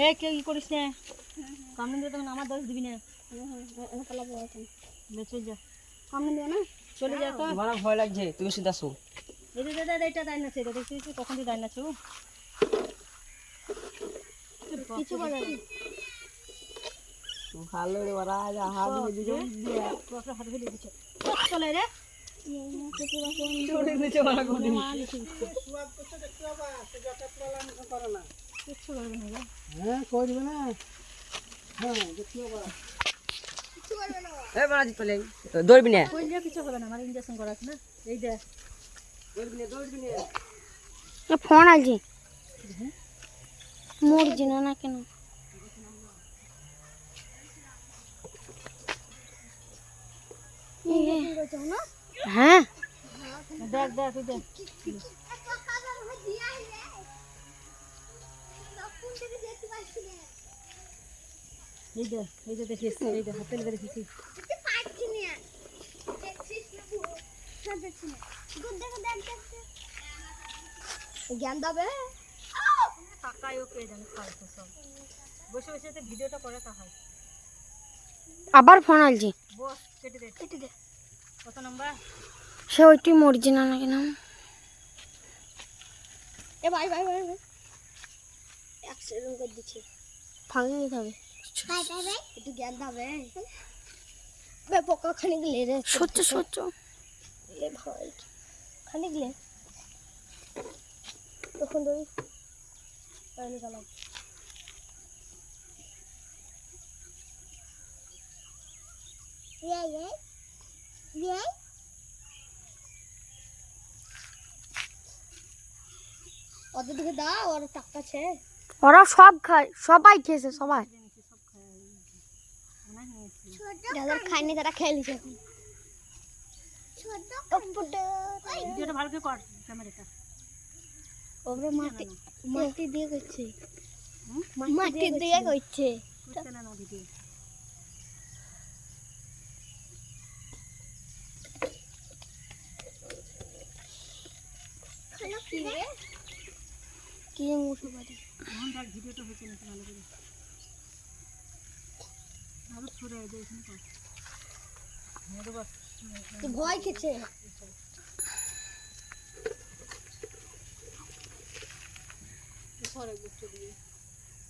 এ কেউ কি করিস না, কামড়ে দিয়ে তখন আমার দোষ দিবি না। চলে যা, কামড়ে দিও না, চলে যা। তো আমার ভয় লাগছে, তুমি সিধা শো। এই যে দাদা এটা দাঁড় নাছে, এটা দেখছিস কখন দিয়ে দাঁড় নাছে। কিছু বলে না, ভালো রে ওরা যা হাত দিয়ে দিয়ে বাপরে হাত ফেলে দিচ্ছে। চলে রে চলে নিচে মারা গুলি কিচ্ছু করবে না রে। হ্যাঁ করবে না। হ্যাঁ দেখিও বাবা কিছু করবে না। এ বাজি চলে দৌড়বি না, কইলে কিছু হবে না, আমার ইনজেকশন করা আছে না। এই দে দৌড়বি না। ফোন আছে মরছি না কেন? হ্যাঁ দেখ দেখ এই দেখ, এই দে এই যে দেখিস, এই দে হাতে লেগে দেখিস। জ্ঞান দেবে টাকায় ওকে জানি খায় তো সব, বসে বসে তো ভিডিওটা করে খায়। আবার ফোন আলছি বস কেটে দে, কেটে দে। কত নাম্বার? সে ওইটি মরছি না কেন? এ ভাই ভাই ভাই অ্যাক্সিডেন্ট করে দিচ্ছে, ফাঁকি দিতে হবে। একটু জ্ঞান দেবে। বে পোকা খানিক লে রে, সহ্য সহ্য লে ভাই খানিক লে, তখন ধরি পানি গেলাম। ওদের দিকে দাও, ওর টাকা আছে। ওরা সব খায়, সবাই খেয়েছে সবাই। যাদের খায়নি তারা খেয়ে নিছে এখন। ভিডিওটা ভালো করে কর, ক্যামেরাটা। ওরা মাটি মাটি দিয়ে করছে, মাটি দিয়ে করছে। না না ভিডিও কি মুঠো বাড়ি এখন দেখ ভিডিওটা হচ্ছে না ভালো করে, আরো সরে যায় এখানে কর। মেরে বস তো ভয় খেছে। সরে গুচ্ছ দিয়ে